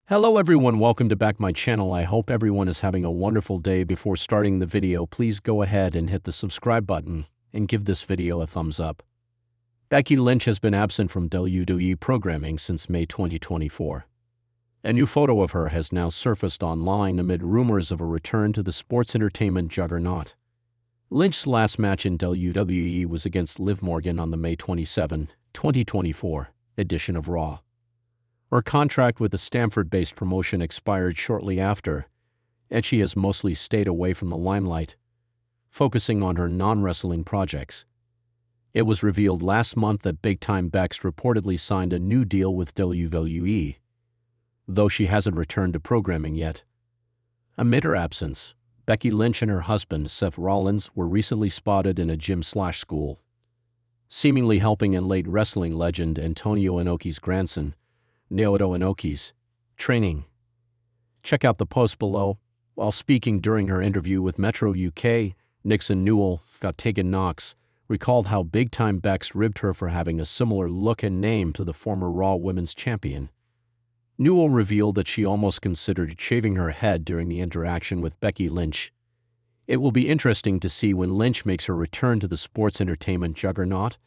Hello everyone, welcome to back my channel. I hope everyone is having a wonderful day. Before starting the video, please go ahead and hit the subscribe button and give this video a thumbs up. Becky Lynch has been absent from WWE programming since May 2024. A new photo of her has now surfaced online amid rumors of a return to the sports entertainment juggernaut. Lynch's last match in WWE was against Liv Morgan on the May 27, 2024 edition of Raw. Her contract with the Stamford-based promotion expired shortly after, and she has mostly stayed away from the limelight, focusing on her non-wrestling projects. It was revealed last month that big-time Bex reportedly signed a new deal with WWE, though she hasn't returned to programming yet. Amid her absence, Becky Lynch and her husband, Seth Rollins, were recently spotted in a gym/school, seemingly helping in late wrestling legend Antonio Inoki's grandson, Naoto Inoki's training. Check out the post below. While speaking during her interview with Metro UK, Nixon Newell, Tegan Knox, recalled how big-time Bex ribbed her for having a similar look and name to the former Raw Women's Champion. Newell revealed that she almost considered shaving her head during the interaction with Becky Lynch. It will be interesting to see when Lynch makes her return to the sports entertainment juggernaut,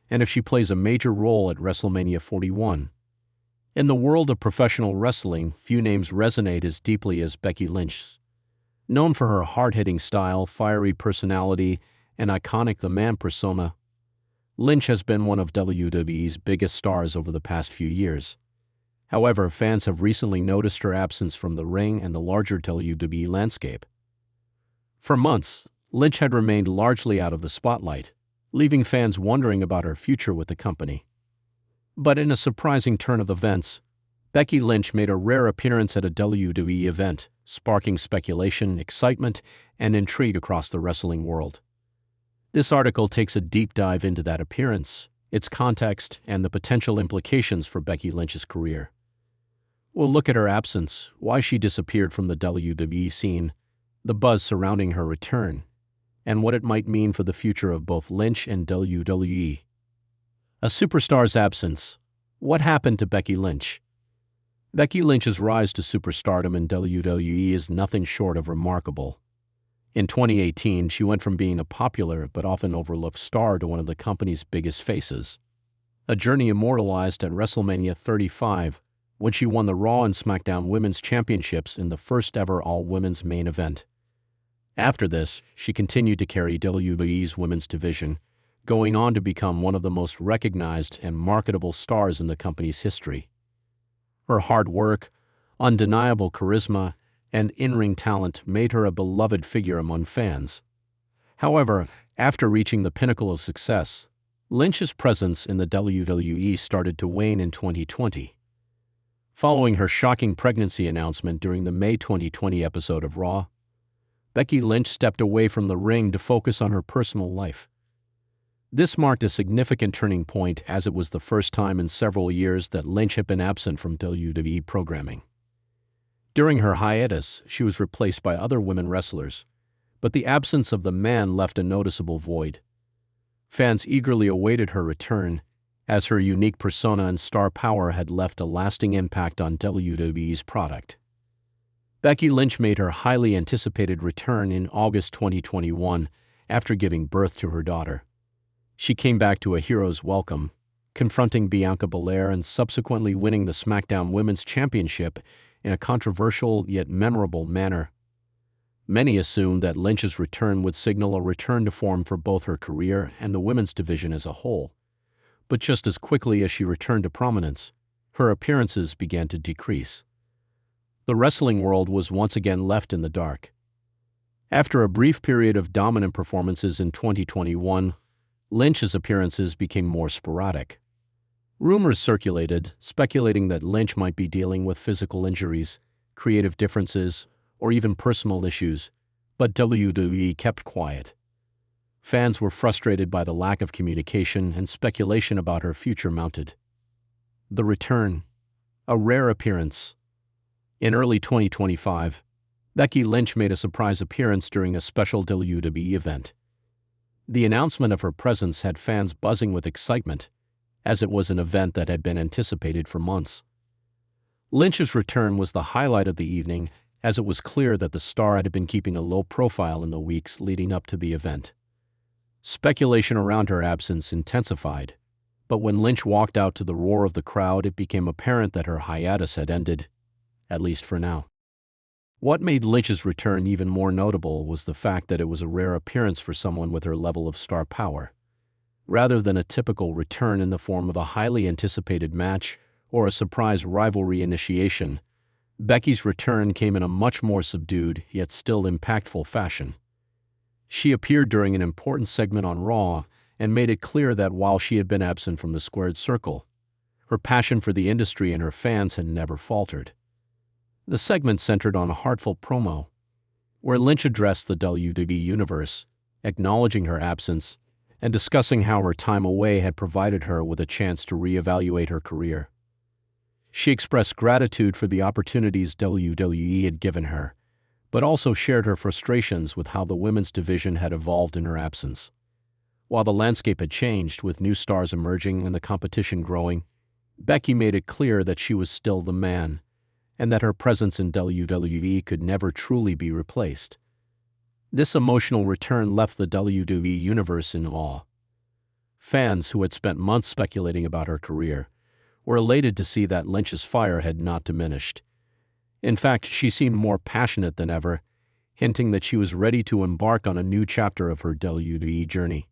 and if she plays a major role at WrestleMania 41. In the world of professional wrestling, few names resonate as deeply as Becky Lynch's. Known for her hard-hitting style, fiery personality, and iconic The Man persona, Lynch has been one of WWE's biggest stars over the past few years. However, fans have recently noticed her absence from the ring and the larger WWE landscape. For months, Lynch had remained largely out of the spotlight, leaving fans wondering about her future with the company. But in a surprising turn of events, Becky Lynch made a rare appearance at a WWE event, sparking speculation, excitement, and intrigue across the wrestling world. This article takes a deep dive into that appearance, its context, and the potential implications for Becky Lynch's career. We'll look at her absence, why she disappeared from the WWE scene, the buzz surrounding her return, and what it might mean for the future of both Lynch and WWE. A superstar's absence. What happened to Becky Lynch? Becky Lynch's rise to superstardom in WWE is nothing short of remarkable. In 2018, she went from being a popular but often overlooked star to one of the company's biggest faces. A journey immortalized at WrestleMania 35, when she won the Raw and SmackDown Women's Championships in the first-ever all-women's main event. After this, she continued to carry WWE's women's division, going on to become one of the most recognized and marketable stars in the company's history. Her hard work, undeniable charisma, and in-ring talent made her a beloved figure among fans. However, after reaching the pinnacle of success, Lynch's presence in the WWE started to wane in 2020. Following her shocking pregnancy announcement during the May 2020 episode of Raw, Becky Lynch stepped away from the ring to focus on her personal life. This marked a significant turning point, as it was the first time in several years that Lynch had been absent from WWE programming. During her hiatus, she was replaced by other women wrestlers, but the absence of the Man left a noticeable void. Fans eagerly awaited her return, as her unique persona and star power had left a lasting impact on WWE's product. Becky Lynch made her highly anticipated return in August 2021 after giving birth to her daughter. She came back to a hero's welcome, confronting Bianca Belair and subsequently winning the SmackDown Women's Championship in a controversial yet memorable manner. Many assumed that Lynch's return would signal a return to form for both her career and the women's division as a whole. But just as quickly as she returned to prominence, her appearances began to decrease. The wrestling world was once again left in the dark. After a brief period of dominant performances in 2021, Lynch's appearances became more sporadic. Rumors circulated, speculating that Lynch might be dealing with physical injuries, creative differences, or even personal issues, but WWE kept quiet. Fans were frustrated by the lack of communication, and speculation about her future mounted. The return. A rare appearance. In early 2025, Becky Lynch made a surprise appearance during a special WWE event. The announcement of her presence had fans buzzing with excitement, as it was an event that had been anticipated for months. Lynch's return was the highlight of the evening, as it was clear that the star had been keeping a low profile in the weeks leading up to the event. Speculation around her absence intensified, but when Lynch walked out to the roar of the crowd, it became apparent that her hiatus had ended, at least for now. What made Lynch's return even more notable was the fact that it was a rare appearance for someone with her level of star power. Rather than a typical return in the form of a highly anticipated match or a surprise rivalry initiation, Becky's return came in a much more subdued, yet still impactful fashion. She appeared during an important segment on Raw and made it clear that while she had been absent from the squared circle, her passion for the industry and her fans had never faltered. The segment centered on a heartfelt promo, where Lynch addressed the WWE Universe, acknowledging her absence and discussing how her time away had provided her with a chance to reevaluate her career. She expressed gratitude for the opportunities WWE had given her, but also shared her frustrations with how the women's division had evolved in her absence. While the landscape had changed, with new stars emerging and the competition growing, Becky made it clear that she was still the man, and that her presence in WWE could never truly be replaced. This emotional return left the WWE Universe in awe. Fans, who had spent months speculating about her career, were elated to see that Lynch's fire had not diminished. In fact, she seemed more passionate than ever, hinting that she was ready to embark on a new chapter of her WWE journey.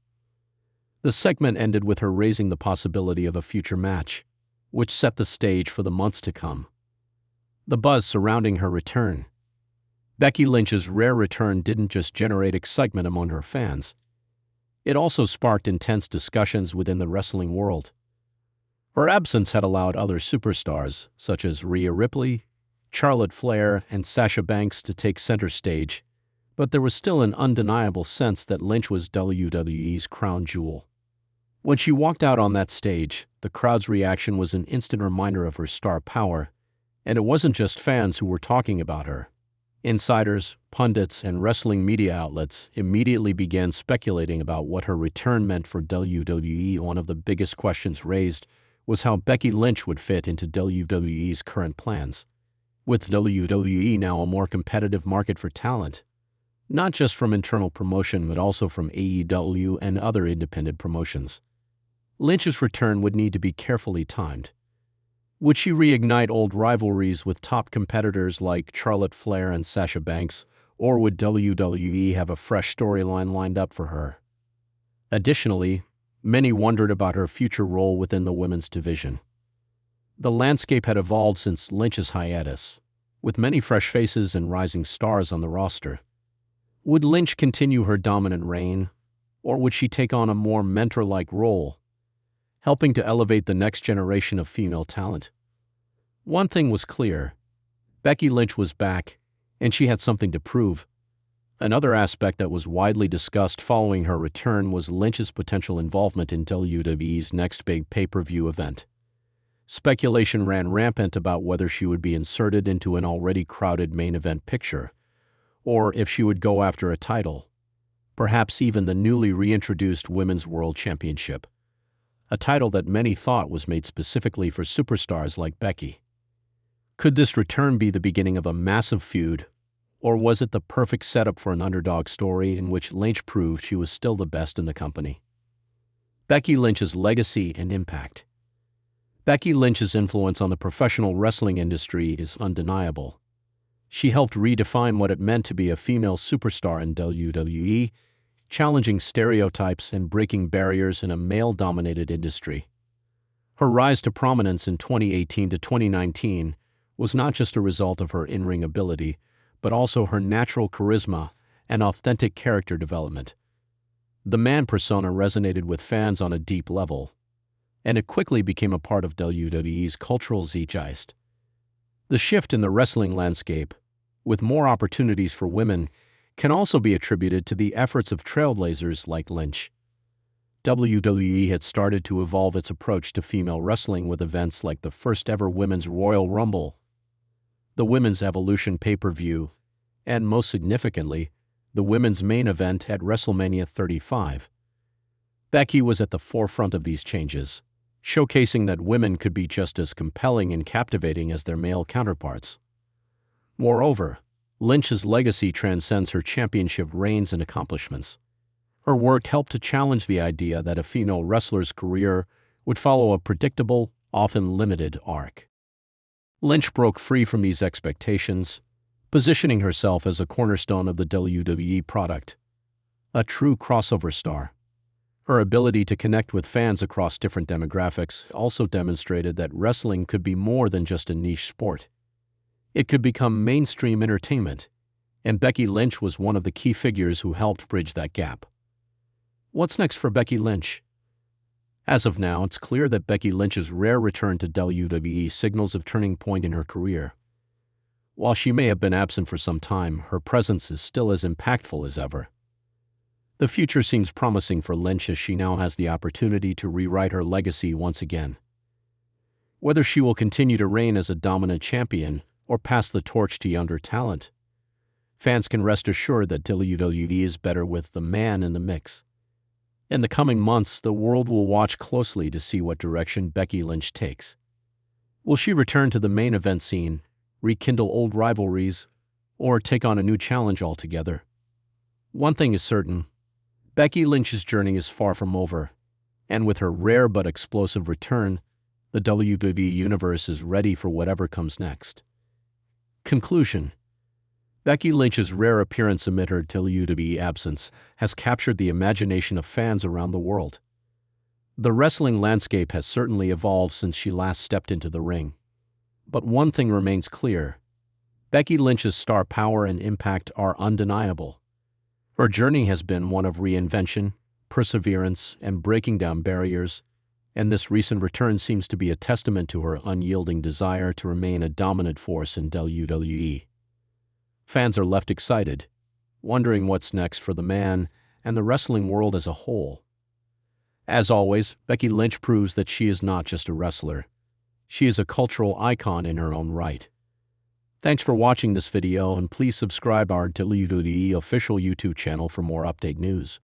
The segment ended with her raising the possibility of a future match, which set the stage for the months to come. The buzz surrounding her return. Becky Lynch's rare return didn't just generate excitement among her fans. It also sparked intense discussions within the wrestling world. Her absence had allowed other superstars, such as Rhea Ripley, Charlotte Flair, and Sasha Banks, to take center stage, but there was still an undeniable sense that Lynch was WWE's crown jewel. When she walked out on that stage, the crowd's reaction was an instant reminder of her star power, and it wasn't just fans who were talking about her. Insiders, pundits, and wrestling media outlets immediately began speculating about what her return meant for WWE. One of the biggest questions raised was how Becky Lynch would fit into WWE's current plans. With WWE now a more competitive market for talent, not just from internal promotion but also from AEW and other independent promotions, Lynch's return would need to be carefully timed. Would she reignite old rivalries with top competitors like Charlotte Flair and Sasha Banks, or would WWE have a fresh storyline lined up for her? Additionally, many wondered about her future role within the women's division. The landscape had evolved since Lynch's hiatus, with many fresh faces and rising stars on the roster. Would Lynch continue her dominant reign, or would she take on a more mentor-like role, helping to elevate the next generation of female talent? One thing was clear: Becky Lynch was back, and she had something to prove. Another aspect that was widely discussed following her return was Lynch's potential involvement in WWE's next big pay-per-view event. Speculation ran rampant about whether she would be inserted into an already crowded main event picture, or if she would go after a title, perhaps even the newly reintroduced Women's World Championship, a title that many thought was made specifically for superstars like Becky. Could this return be the beginning of a massive feud, or was it the perfect setup for an underdog story in which Lynch proved she was still the best in the company? Becky Lynch's legacy and impact. Becky Lynch's influence on the professional wrestling industry is undeniable. She helped redefine what it meant to be a female superstar in WWE, challenging stereotypes and breaking barriers in a male-dominated industry. Her rise to prominence in 2018 to 2019 was not just a result of her in-ring ability, but also her natural charisma and authentic character development. The man persona resonated with fans on a deep level, and it quickly became a part of WWE's cultural zeitgeist. The shift in the wrestling landscape, with more opportunities for women, can also be attributed to the efforts of trailblazers like Lynch. WWE had started to evolve its approach to female wrestling with events like the first-ever Women's Royal Rumble, the Women's Evolution pay-per-view, and most significantly, the women's main event at WrestleMania 35. Becky was at the forefront of these changes, showcasing that women could be just as compelling and captivating as their male counterparts. Moreover, Lynch's legacy transcends her championship reigns and accomplishments. Her work helped to challenge the idea that a female wrestler's career would follow a predictable, often limited arc. Lynch broke free from these expectations, positioning herself as a cornerstone of the WWE product, a true crossover star. Her ability to connect with fans across different demographics also demonstrated that wrestling could be more than just a niche sport. It could become mainstream entertainment, and Becky Lynch was one of the key figures who helped bridge that gap. What's next for Becky Lynch? As of now, it's clear that Becky Lynch's rare return to WWE signals a turning point in her career. While she may have been absent for some time, her presence is still as impactful as ever. The future seems promising for Lynch as she now has the opportunity to rewrite her legacy once again. Whether she will continue to reign as a dominant champion or pass the torch to younger talent, fans can rest assured that WWE is better with the man in the mix. In the coming months, the world will watch closely to see what direction Becky Lynch takes. Will she return to the main event scene, rekindle old rivalries, or take on a new challenge altogether? One thing is certain: Becky Lynch's journey is far from over, and with her rare but explosive return, the WWE Universe is ready for whatever comes next. Conclusion: Becky Lynch's rare appearance amid her WWE absence has captured the imagination of fans around the world. The wrestling landscape has certainly evolved since she last stepped into the ring. But one thing remains clear: Becky Lynch's star power and impact are undeniable. Her journey has been one of reinvention, perseverance, and breaking down barriers, and this recent return seems to be a testament to her unyielding desire to remain a dominant force in WWE. Fans are left excited, wondering what's next for the man and the wrestling world as a whole. As always, Becky Lynch proves that she is not just a wrestler. She is a cultural icon in her own right. Thanks for watching this video, and please subscribe our WWE official YouTube channel for more update news.